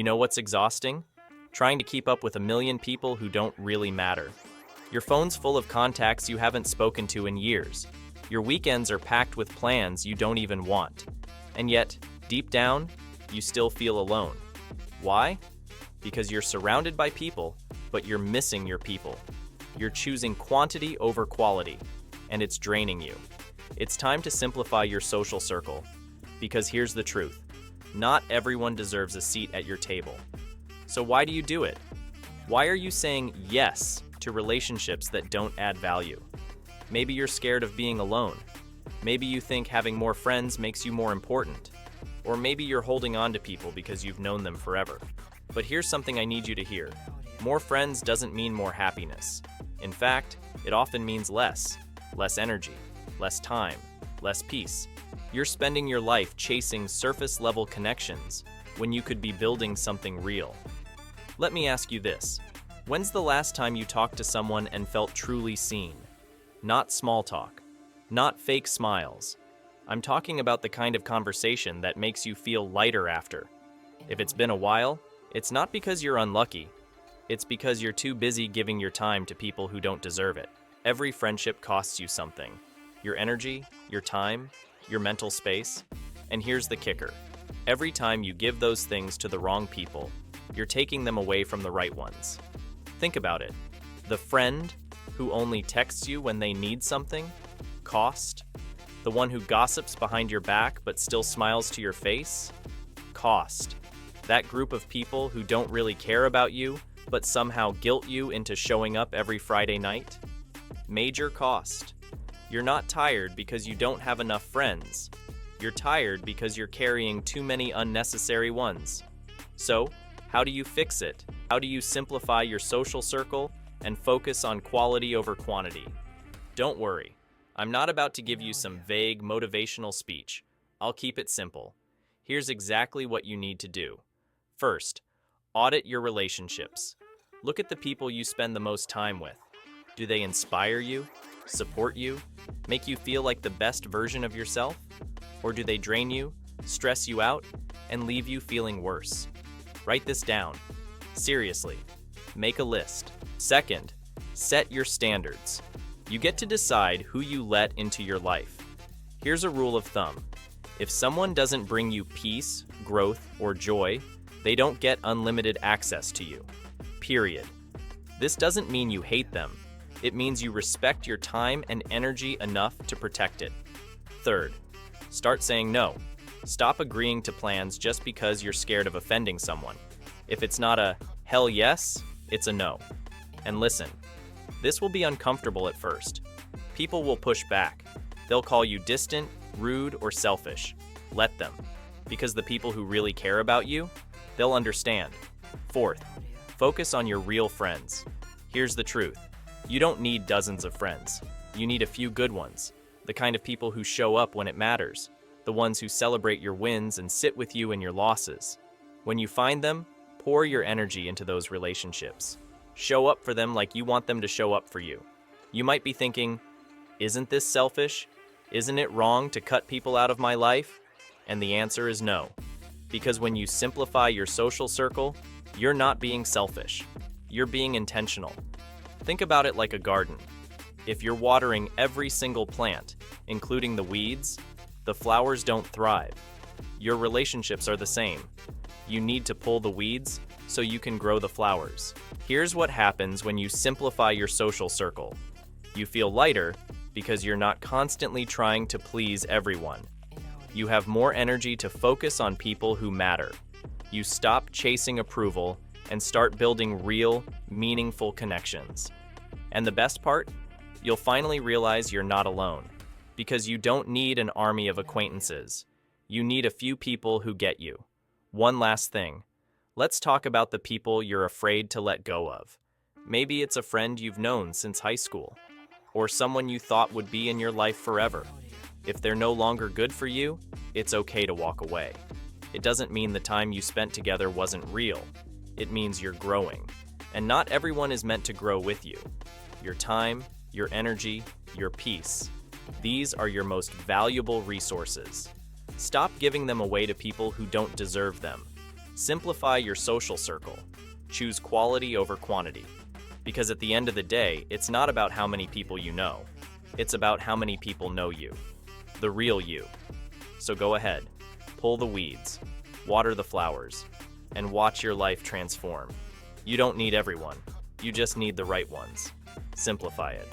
You know what's exhausting? Trying to keep up with a million people who don't really matter. Your phone's full of contacts you haven't spoken to in years. Your weekends are packed with plans you don't even want. And yet, deep down, you still feel alone. Why? Because you're surrounded by people, but you're missing your people. You're choosing quantity over quality, and it's draining you. It's time to simplify your social circle. Because here's the truth. Not everyone deserves a seat at your table. So why do you do it? Why are you saying yes to relationships that don't add value? Maybe you're scared of being alone. Maybe you think having more friends makes you more important. Or maybe you're holding on to people because you've known them forever. But here's something I need you to hear. More friends doesn't mean more happiness. In fact, it often means less. Less energy, less time, less peace. You're spending your life chasing surface-level connections when you could be building something real. Let me ask you this. When's the last time you talked to someone and felt truly seen? Not small talk, not fake smiles. I'm talking about the kind of conversation that makes you feel lighter after. If it's been a while, it's not because you're unlucky. It's because you're too busy giving your time to people who don't deserve it. Every friendship costs you something. Your energy, your time, your mental space. And here's the kicker. Every time you give those things to the wrong people, you're taking them away from the right ones. Think about it. The friend who only texts you when they need something? Cost. The one who gossips behind your back but still smiles to your face? Cost. That group of people who don't really care about you but somehow guilt you into showing up every Friday night? Major cost. You're not tired because you don't have enough friends. You're tired because you're carrying too many unnecessary ones. So, how do you fix it? How do you simplify your social circle and focus on quality over quantity? Don't worry. I'm not about to give you some vague motivational speech. I'll keep it simple. Here's exactly what you need to do. First, audit your relationships. Look at the people you spend the most time with. Do they inspire you, support you, make you feel like the best version of yourself? Or do they drain you, stress you out, and leave you feeling worse? Write this down. Seriously, make a list. Second, set your standards. You get to decide who you let into your life. Here's a rule of thumb. If someone doesn't bring you peace, growth, or joy, they don't get unlimited access to you. Period. This doesn't mean you hate them. It means you respect your time and energy enough to protect it. Third, start saying no. Stop agreeing to plans just because you're scared of offending someone. If it's not a hell yes, it's a no. And listen, this will be uncomfortable at first. People will push back. They'll call you distant, rude, or selfish. Let them. Because the people who really care about you, they'll understand. Fourth, focus on your real friends. Here's the truth. You don't need dozens of friends. You need a few good ones. The kind of people who show up when it matters. The ones who celebrate your wins and sit with you in your losses. When you find them, pour your energy into those relationships. Show up for them like you want them to show up for you. You might be thinking, isn't this selfish? Isn't it wrong to cut people out of my life? And the answer is no. Because when you simplify your social circle, you're not being selfish. You're being intentional. Think about it like a garden. If you're watering every single plant, including the weeds, the flowers don't thrive. Your relationships are the same. You need to pull the weeds so you can grow the flowers. Here's what happens when you simplify your social circle. You feel lighter because you're not constantly trying to please everyone. You have more energy to focus on people who matter. You stop chasing approval and start building real, meaningful connections. And the best part? You'll finally realize you're not alone, because you don't need an army of acquaintances. You need a few people who get you. One last thing. Let's talk about the people you're afraid to let go of. Maybe it's a friend you've known since high school, or someone you thought would be in your life forever. If they're no longer good for you, it's okay to walk away. It doesn't mean the time you spent together wasn't real. It means you're growing. And not everyone is meant to grow with you. Your time, your energy, your peace. These are your most valuable resources. Stop giving them away to people who don't deserve them. Simplify your social circle. Choose quality over quantity. Because at the end of the day, it's not about how many people you know. It's about how many people know you. The real you. So go ahead, pull the weeds, water the flowers, and watch your life transform. You don't need everyone. You just need the right ones. Simplify it.